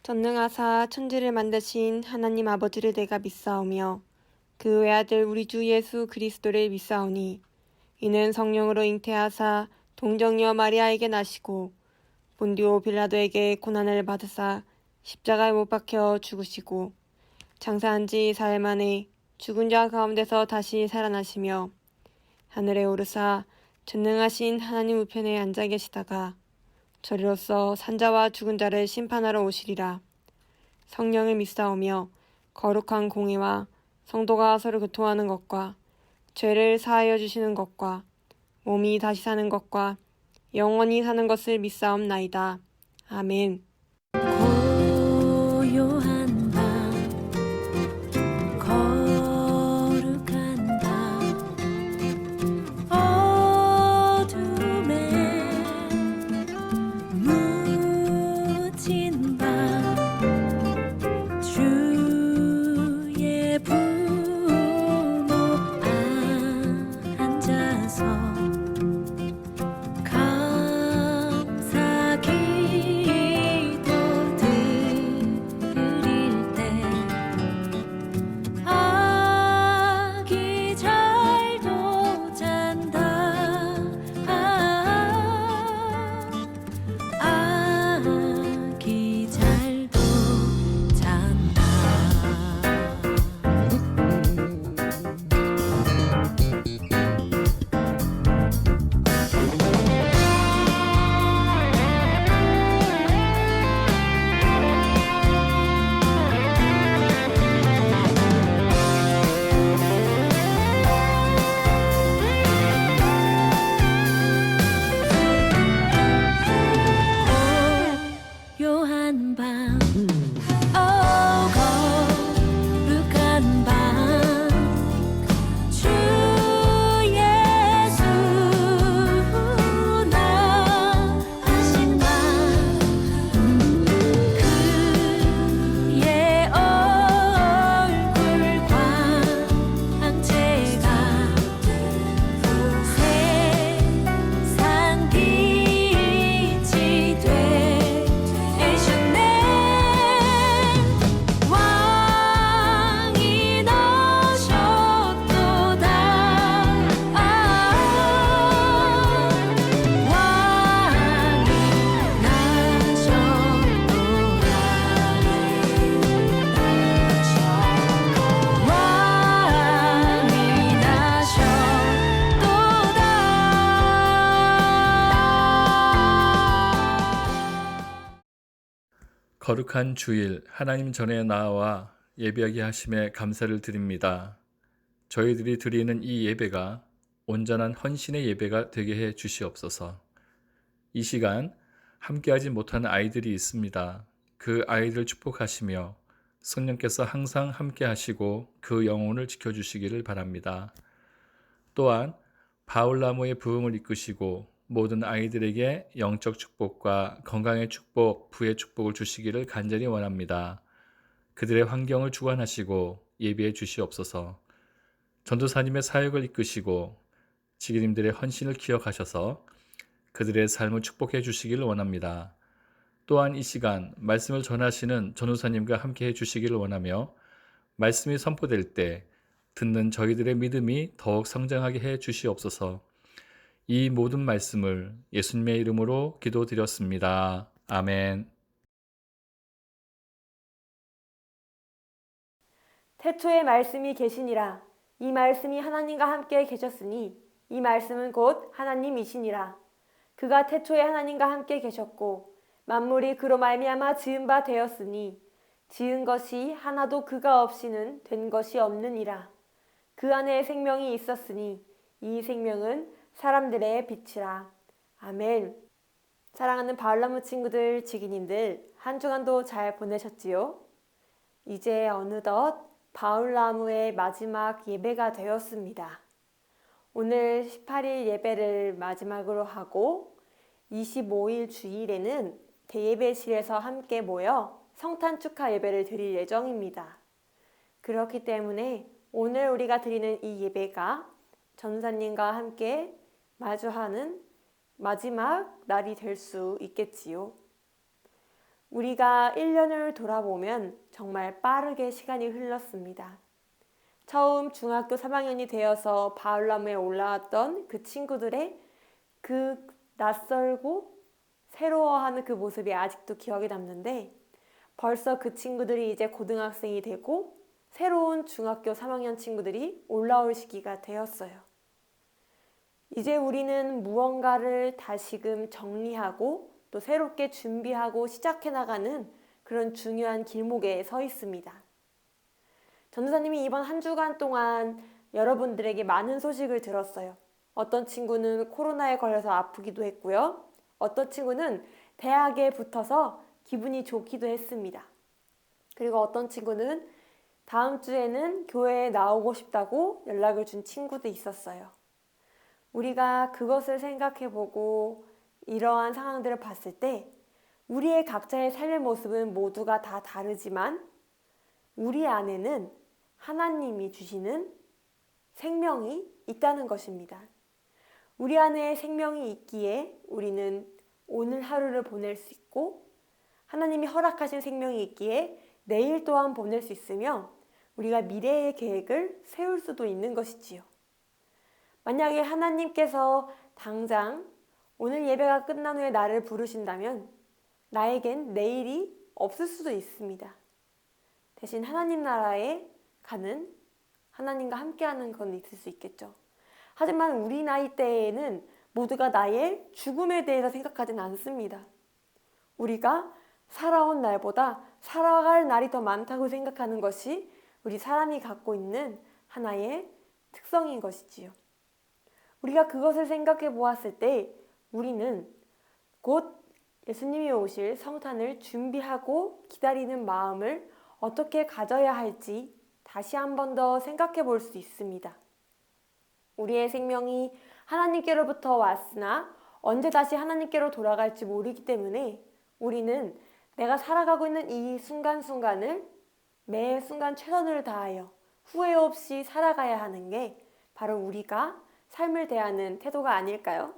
전능하사 천지를 만드신 하나님 아버지를 내가 믿사오며 그 외아들 우리 주 예수 그리스도를 믿사오니 이는 성령으로 잉태하사 동정녀 마리아에게 나시고 본디오 빌라도에게 고난을 받으사 십자가에 못 박혀 죽으시고 장사한 지 사흘 만에 죽은 자 가운데서 다시 살아나시며 하늘에 오르사 전능하신 하나님 우편에 앉아 계시다가 저리로서 산자와 죽은 자를 심판하러 오시리라. 성령을 믿사오며 거룩한 공의와 성도가 서로 교통하는 것과 죄를 사하여 주시는 것과 몸이 다시 사는 것과 영원히 사는 것을 믿사옵나이다. 아멘. 고요한 밤 거룩한 밤 어둠에 묻힌 밤 주의 부모 앉아서 감사 기도 드릴 때 아기 잘도 잔다 아기 잘도 잔다. 고요한 밤 거룩한 밤 주 예수 나으신 밤 그의 얼굴 광채가 세상 빛이 되셨네. 왕이 나셨도다. 거룩한 주일 하나님 전에 나와 예배하게 하심에 감사를 드립니다. 저희들이 드리는 이 예배가 온전한 헌신의 예배가 되게 해 주시옵소서. 이 시간 함께하지 못하는 아이들이 있습니다. 그 아이들 축복하시며 성령께서 항상 함께하시고 그 영혼을 지켜주시기를 바랍니다. 또한 바울나무의 부흥을 이끄시고 모든 아이들에게 영적 축복과 건강의 축복, 부의 축복을 주시기를 간절히 원합니다. 그들의 환경을 주관하시고 예비해 주시옵소서. 전도사님의 사역을 이끄시고 지기님들의 헌신을 기억하셔서 그들의 삶을 축복해 주시기를 원합니다. 또한 이 시간 말씀을 전하시는 전도사님과 함께 해 주시기를 원하며 말씀이 선포될 때 듣는 저희들의 믿음이 더욱 성장하게 해 주시옵소서. 이 모든 말씀을 예수님의 이름으로 기도드렸습니다. 아멘. 태초에 말씀이 계시니라. 이 말씀이 하나님과 함께 계셨으니 이 말씀은 곧 하나님이시니라. 그가 태초에 하나님과 함께 계셨고 만물이 그로 말미암아 지은 바 되었으니 지은 것이 하나도 그가 없이는 된 것이 없느니라. 그 안에 생명이 있었으니 이 생명은 사람들의 빛이라. 아멘. 사랑하는 바울나무 친구들, 지기님들, 한 주간도 잘 보내셨지요? 이제 어느덧 바울나무의 마지막 예배가 되었습니다. 오늘 18일 예배를 마지막으로 하고 25일 주일에는 대예배실에서 함께 모여 성탄 축하 예배를 드릴 예정입니다. 그렇기 때문에 오늘 우리가 드리는 이 예배가 전사님과 함께 마주하는 마지막 날이 될 수 있겠지요. 우리가 1년을 돌아보면 정말 빠르게 시간이 흘렀습니다. 처음 중학교 3학년이 되어서 바울나무에 올라왔던 그 친구들의 그 낯설고 새로워하는 그 모습이 아직도 기억에 남는데 벌써 그 친구들이 이제 고등학생이 되고 새로운 중학교 3학년 친구들이 올라올 시기가 되었어요. 이제 우리는 무언가를 다시금 정리하고 또 새롭게 준비하고 시작해 나가는 그런 중요한 길목에 서 있습니다. 전도사님이 이번 한 주간 동안 여러분들에게 많은 소식을 들었어요. 어떤 친구는 코로나에 걸려서 아프기도 했고요. 어떤 친구는 대학에 붙어서 기분이 좋기도 했습니다. 그리고 어떤 친구는 다음 주에는 교회에 나오고 싶다고 연락을 준 친구도 있었어요. 우리가 그것을 생각해보고 이러한 상황들을 봤을 때 우리의 각자의 삶의 모습은 모두가 다 다르지만 우리 안에는 하나님이 주시는 생명이 있다는 것입니다. 우리 안에 생명이 있기에 우리는 오늘 하루를 보낼 수 있고 하나님이 허락하신 생명이 있기에 내일 또한 보낼 수 있으며 우리가 미래의 계획을 세울 수도 있는 것이지요. 만약에 하나님께서 당장 오늘 예배가 끝난 후에 나를 부르신다면 나에겐 내일이 없을 수도 있습니다. 대신 하나님 나라에 가는 하나님과 함께하는 건 있을 수 있겠죠. 하지만 우리 나이 때에는 모두가 나의 죽음에 대해서 생각하진 않습니다. 우리가 살아온 날보다 살아갈 날이 더 많다고 생각하는 것이 우리 사람이 갖고 있는 하나의 특성인 것이지요. 우리가 그것을 생각해 보았을 때 우리는 곧 예수님이 오실 성탄을 준비하고 기다리는 마음을 어떻게 가져야 할지 다시 한 번 더 생각해 볼 수 있습니다. 우리의 생명이 하나님께로부터 왔으나 언제 다시 하나님께로 돌아갈지 모르기 때문에 우리는 내가 살아가고 있는 이 순간순간을 매 순간 최선을 다하여 후회 없이 살아가야 하는 게 바로 우리가 삶을 대하는 태도가 아닐까요?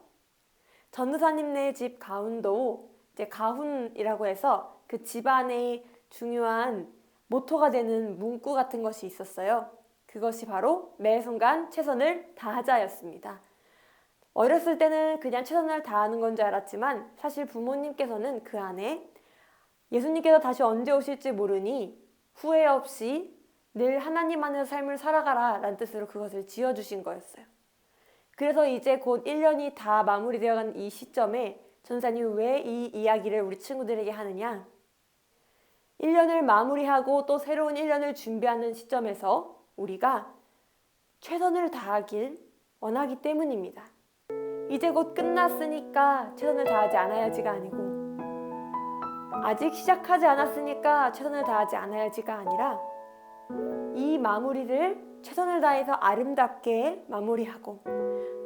전도사님네 집 가훈도 이제 가훈이라고 해서 그 집안의 중요한 모토가 되는 문구 같은 것이 있었어요. 그것이 바로 매 순간 최선을 다하자였습니다. 어렸을 때는 그냥 최선을 다하는 건 줄 알았지만 사실 부모님께서는 그 안에 예수님께서 다시 언제 오실지 모르니 후회 없이 늘 하나님 안에서 삶을 살아가라 라는 뜻으로 그것을 지어주신 거였어요. 그래서 이제 곧 1년이 다 마무리되어가는 이 시점에 전사님이 왜 이 이야기를 우리 친구들에게 하느냐? 1년을 마무리하고 또 새로운 1년을 준비하는 시점에서 우리가 최선을 다하길 원하기 때문입니다. 이제 곧 끝났으니까 최선을 다하지 않아야지가 아니고 아직 시작하지 않았으니까 최선을 다하지 않아야지가 아니라 이 마무리를 최선을 다해서 아름답게 마무리하고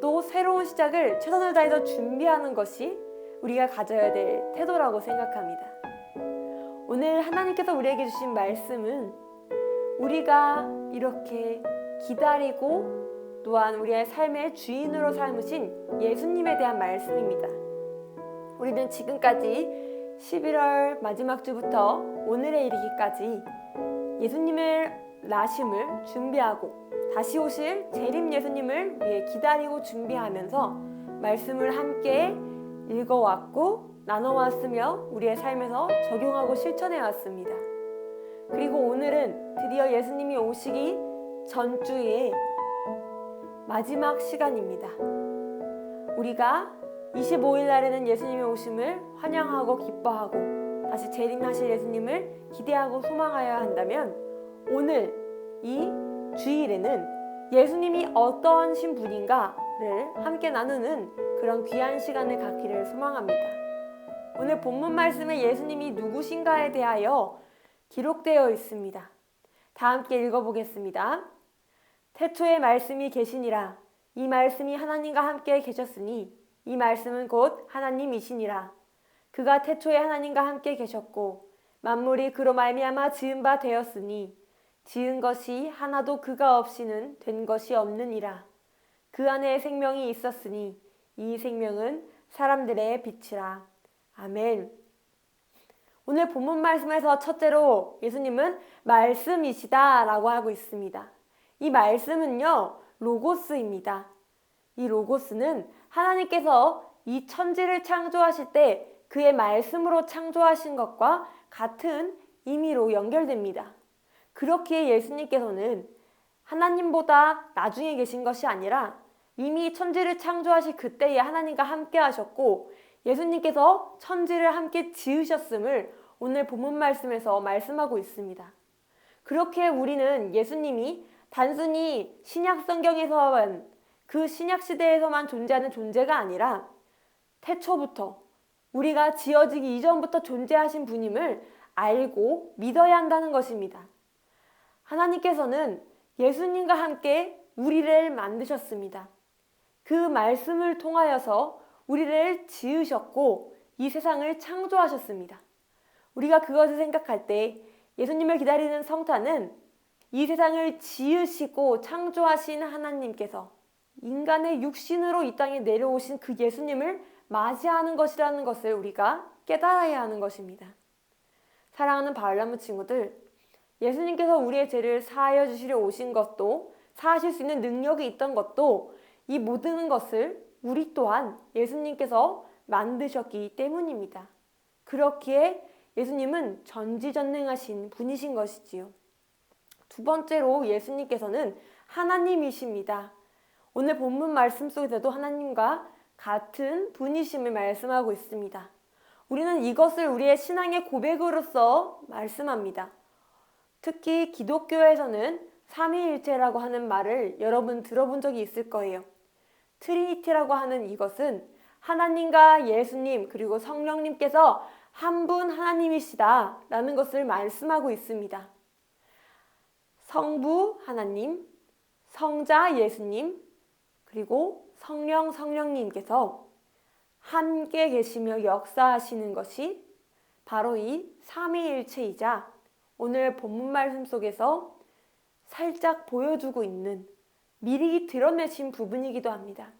또 새로운 시작을 최선을 다해서 준비하는 것이 우리가 가져야 될 태도라고 생각합니다. 오늘 하나님께서 우리에게 주신 말씀은 우리가 이렇게 기다리고 또한 우리의 삶의 주인으로 삼으신 예수님에 대한 말씀입니다. 우리는 지금까지 11월 마지막 주부터 오늘에 이르기까지 예수님의 나심을 준비하고 다시 오실 재림 예수님을 위해 기다리고 준비하면서 말씀을 함께 읽어왔고 나눠왔으며 우리의 삶에서 적용하고 실천해 왔습니다. 그리고 오늘은 드디어 예수님이 오시기 전주의 마지막 시간입니다. 우리가 25일 날에는 예수님의 오심을 환영하고 기뻐하고 다시 재림하실 예수님을 기대하고 소망하여야 한다면 오늘 이 주일에는 예수님이 어떤 신분인가를 함께 나누는 그런 귀한 시간을 갖기를 소망합니다. 오늘 본문 말씀에 예수님이 누구신가에 대하여 기록되어 있습니다. 다 함께 읽어보겠습니다. 태초에 말씀이 계시니라. 이 말씀이 하나님과 함께 계셨으니 이 말씀은 곧 하나님이시니라. 그가 태초에 하나님과 함께 계셨고 만물이 그로 말미암아 지은 바 되었으니 지은 것이 하나도 그가 없이는 된 것이 없느니라. 그 안에 생명이 있었으니 이 생명은 사람들의 빛이라. 아멘. 오늘 본문 말씀에서 첫째로 예수님은 말씀이시다라고 하고 있습니다. 이 말씀은요, 로고스입니다. 이 로고스는 하나님께서 이 천지를 창조하실 때 그의 말씀으로 창조하신 것과 같은 의미로 연결됩니다. 그렇기에 예수님께서는 하나님보다 나중에 계신 것이 아니라 이미 천지를 창조하실 그때에 하나님과 함께 하셨고 예수님께서 천지를 함께 지으셨음을 오늘 본문 말씀에서 말씀하고 있습니다. 그렇게 우리는 예수님이 단순히 신약 성경에서만 그 신약 시대에서만 존재하는 존재가 아니라 태초부터 우리가 지어지기 이전부터 존재하신 분임을 알고 믿어야 한다는 것입니다. 하나님께서는 예수님과 함께 우리를 만드셨습니다. 그 말씀을 통하여서 우리를 지으셨고 이 세상을 창조하셨습니다. 우리가 그것을 생각할 때 예수님을 기다리는 성탄은 이 세상을 지으시고 창조하신 하나님께서 인간의 육신으로 이 땅에 내려오신 그 예수님을 맞이하는 것이라는 것을 우리가 깨달아야 하는 것입니다. 사랑하는 바울나무 친구들, 예수님께서 우리의 죄를 사하여 주시려 오신 것도 사하실 수 있는 능력이 있던 것도 이 모든 것을 우리 또한 예수님께서 만드셨기 때문입니다. 그렇기에 예수님은 전지전능하신 분이신 것이지요. 두 번째로 예수님께서는 하나님이십니다. 오늘 본문 말씀 속에서도 하나님과 같은 분이심을 말씀하고 있습니다. 우리는 이것을 우리의 신앙의 고백으로서 말씀합니다. 특히 기독교에서는 삼위일체라고 하는 말을 여러분 들어본 적이 있을 거예요. 트리니티라고 하는 이것은 하나님과 예수님 그리고 성령님께서 한 분 하나님이시다 라는 것을 말씀하고 있습니다. 성부 하나님, 성자 예수님, 그리고 성령님께서 함께 계시며 역사하시는 것이 바로 이 삼위일체이자 오늘 본문 말씀 속에서 살짝 보여주고 있는 미리 드러내신 부분이기도 합니다.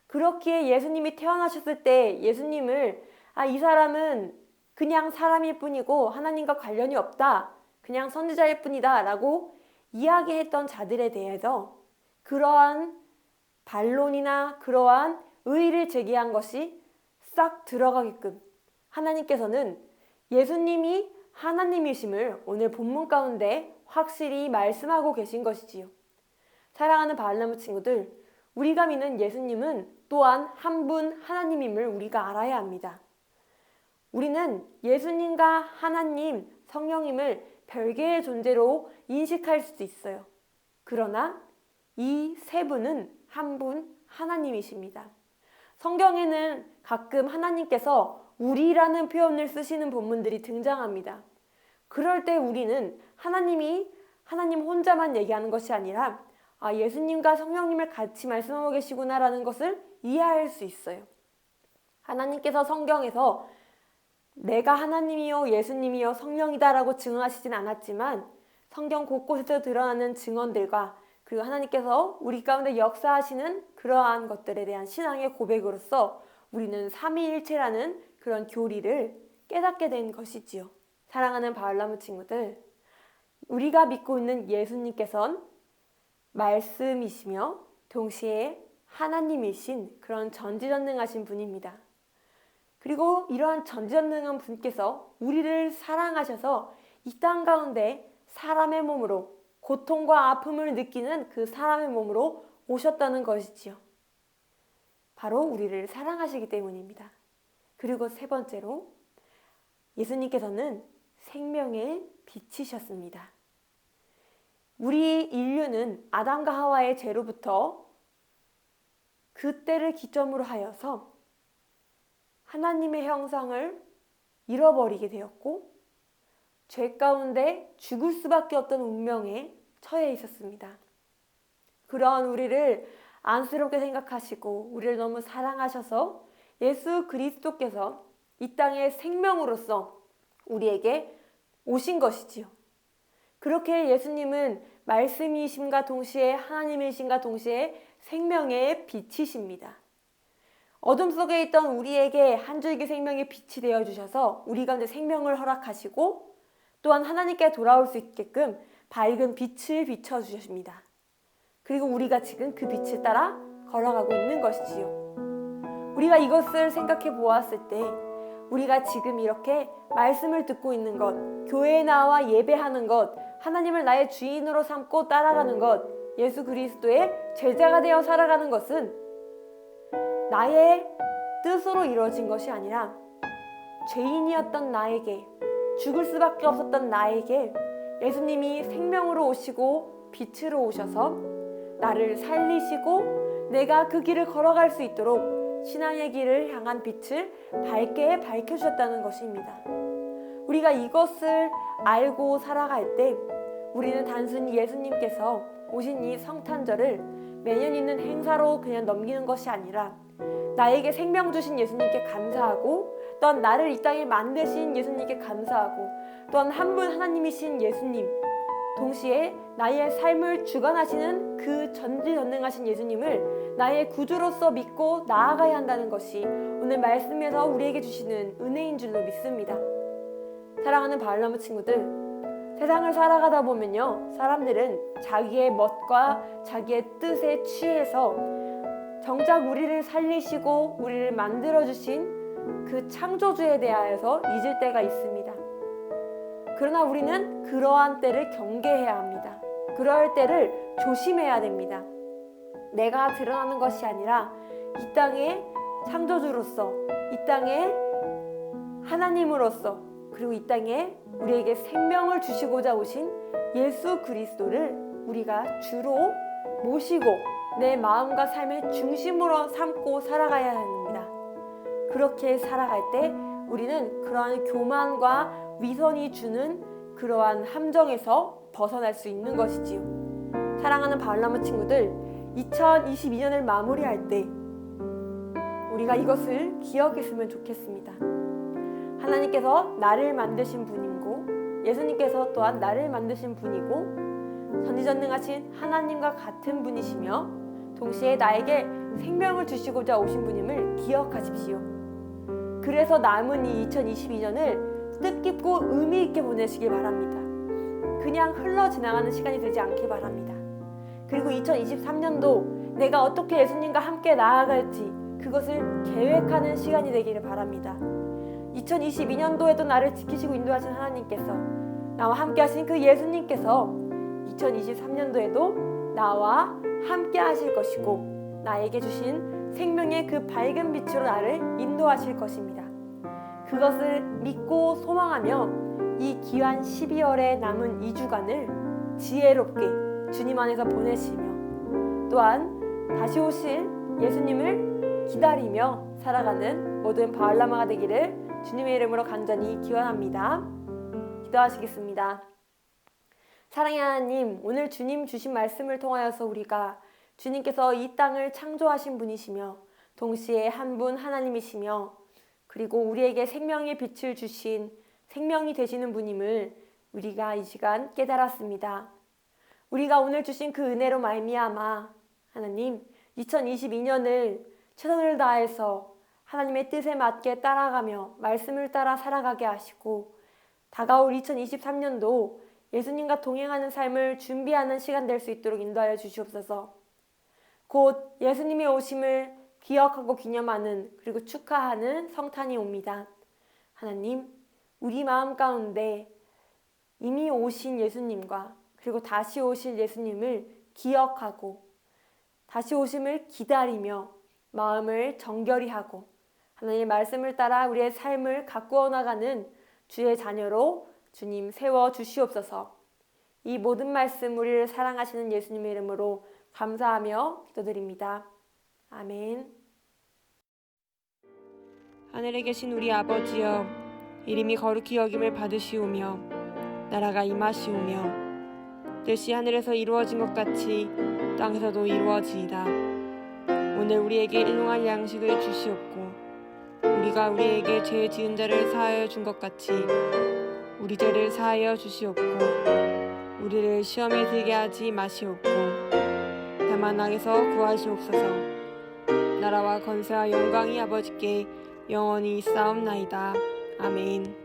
그렇기에 예수님이 태어나셨을 때 예수님을 이 사람은 그냥 사람일 뿐이고 하나님과 관련이 없다. 그냥 선지자일 뿐이다 라고 이야기했던 자들에 대해서 그러한 반론이나 그러한 의의를 제기한 것이 싹 들어가게끔 하나님께서는 예수님이 하나님이심을 오늘 본문 가운데 확실히 말씀하고 계신 것이지요. 사랑하는 바울나무 친구들, 우리가 믿는 예수님은 또한 한 분 하나님임을 우리가 알아야 합니다. 우리는 예수님과 하나님, 성령님을 별개의 존재로 인식할 수도 있어요. 그러나 이 세 분은 한 분 하나님이십니다. 성경에는 가끔 하나님께서 우리라는 표현을 쓰시는 본문들이 등장합니다. 그럴 때 우리는 하나님 혼자만 얘기하는 것이 아니라 예수님과 성령님을 같이 말씀하고 계시구나라는 것을 이해할 수 있어요. 하나님께서 성경에서 내가 하나님이요 예수님이요 성령이다라고 증언하시진 않았지만 성경 곳곳에서 드러나는 증언들과 그리고 하나님께서 우리 가운데 역사하시는 그러한 것들에 대한 신앙의 고백으로서 우리는 삼위일체라는 그런 교리를 깨닫게 된 것이지요. 사랑하는 바울나무 친구들, 우리가 믿고 있는 예수님께서는 말씀이시며 동시에 하나님이신 그런 전지전능하신 분입니다. 그리고 이러한 전지전능한 분께서 우리를 사랑하셔서 이 땅 가운데 사람의 몸으로 고통과 아픔을 느끼는 그 사람의 몸으로 오셨다는 것이지요. 바로 우리를 사랑하시기 때문입니다. 그리고 세 번째로 예수님께서는 생명의 빛이셨습니다. 우리 인류는 아담과 하와의 죄로부터 그때를 기점으로 하여서 하나님의 형상을 잃어버리게 되었고 죄 가운데 죽을 수밖에 없던 운명에 처해 있었습니다. 그러한 우리를 안쓰럽게 생각하시고 우리를 너무 사랑하셔서 예수 그리스도께서 이 땅의 생명으로서 우리에게 오신 것이지요. 그렇게 예수님은 말씀이심과 동시에 하나님이심과 동시에 생명의 빛이십니다. 어둠 속에 있던 우리에게 한 줄기 생명의 빛이 되어 주셔서 우리 가운데 생명을 허락하시고 또한 하나님께 돌아올 수 있게끔 밝은 빛을 비춰 주십니다. 그리고 우리가 지금 그 빛을 따라 걸어가고 있는 것이지요. 우리가 이것을 생각해 보았을 때 우리가 지금 이렇게 말씀을 듣고 있는 것, 교회에 나와 예배하는 것, 하나님을 나의 주인으로 삼고 따라가는 것, 예수 그리스도의 제자가 되어 살아가는 것은 나의 뜻으로 이루어진 것이 아니라 죄인이었던 나에게, 죽을 수밖에 없었던 나에게 예수님이 생명으로 오시고 빛으로 오셔서 나를 살리시고 내가 그 길을 걸어갈 수 있도록 신앙의 길을 향한 빛을 밝게 밝혀주셨다는 것입니다. 우리가 이것을 알고 살아갈 때 우리는 단순히 예수님께서 오신 이 성탄절을 매년 있는 행사로 그냥 넘기는 것이 아니라 나에게 생명 주신 예수님께 감사하고 또한 나를 이 땅에 만드신 예수님께 감사하고 또한 한 분 하나님이신 예수님, 동시에 나의 삶을 주관하시는 그 전지전능하신 예수님을 나의 구주로서 믿고 나아가야 한다는 것이 오늘 말씀에서 우리에게 주시는 은혜인 줄로 믿습니다. 사랑하는 바울나무 친구들, 세상을 살아가다 보면요, 사람들은 자기의 멋과 자기의 뜻에 취해서 정작 우리를 살리시고 우리를 만들어주신 그 창조주에 대하여서 잊을 때가 있습니다. 그러나 우리는 그러한 때를 경계해야 합니다. 그럴 때를 조심해야 됩니다. 내가 드러나는 것이 아니라 이 땅의 창조주로서, 이 땅의 하나님으로서, 그리고 이 땅에 우리에게 생명을 주시고자 오신 예수 그리스도를 우리가 주로 모시고 내 마음과 삶의 중심으로 삼고 살아가야 합니다. 그렇게 살아갈 때 우리는 그러한 교만과 위선이 주는 그러한 함정에서 벗어날 수 있는 것이지요. 사랑하는 바울나무 친구들, 2022년을 마무리할 때 우리가 이것을 기억했으면 좋겠습니다. 하나님께서 나를 만드신 분이고 예수님께서 또한 나를 만드신 분이고 전지전능하신 하나님과 같은 분이시며 동시에 나에게 생명을 주시고자 오신 분임을 기억하십시오. 그래서 남은 이 2022년을 뜻깊고 의미 있게 보내시길 바랍니다. 그냥 흘러 지나가는 시간이 되지 않길 바랍니다. 그리고 2023년도 내가 어떻게 예수님과 함께 나아갈지 그것을 계획하는 시간이 되기를 바랍니다. 2022년도에도 나를 지키시고 인도하신 하나님께서, 나와 함께 하신 그 예수님께서 2023년도에도 나와 함께 하실 것이고 나에게 주신 생명의 그 밝은 빛으로 나를 인도하실 것입니다. 그것을 믿고 소망하며 이 귀한 12월의 남은 2주간을 지혜롭게 주님 안에서 보내시며 또한 다시 오실 예수님을 기다리며 살아가는 모든 바울나무가 되기를 주님의 이름으로 간절히 기원합니다. 기도하시겠습니다. 사랑의 하나님, 오늘 주님 주신 말씀을 통하여서 우리가 주님께서 이 땅을 창조하신 분이시며 동시에 한 분 하나님이시며 그리고 우리에게 생명의 빛을 주신 생명이 되시는 분임을 우리가 이 시간 깨달았습니다. 우리가 오늘 주신 그 은혜로 말미암아 하나님 2022년을 최선을 다해서 하나님의 뜻에 맞게 따라가며 말씀을 따라 살아가게 하시고 다가올 2023년도 예수님과 동행하는 삶을 준비하는 시간 될 수 있도록 인도하여 주시옵소서. 곧 예수님의 오심을 기억하고 기념하는 그리고 축하하는 성탄이 옵니다. 하나님, 우리 마음 가운데 이미 오신 예수님과 그리고 다시 오실 예수님을 기억하고 다시 오심을 기다리며 마음을 정결히 하고 하나님의 말씀을 따라 우리의 삶을 가꾸어 나가는 주의 자녀로 주님 세워 주시옵소서. 이 모든 말씀 우리를 사랑하시는 예수님의 이름으로 감사하며 기도드립니다. 아멘. 하늘에 계신 우리 아버지여, 이름이 거룩히 여김을 받으시오며 나라가 임하시오며 뜻이 하늘에서 이루어진 것 같이 땅에서도 이루어지이다. 오늘 우리에게 일용할 양식을 주시옵고 우리가 우리에게 죄 지은 자를 사하여 준 것 같이 우리 죄를 사하여 주시옵고 우리를 시험에 들게 하지 마시옵고 다만 악에서 구하시옵소서. 나라와 건세와 영광이 아버지께 영원히 있사옵나이다. 아멘.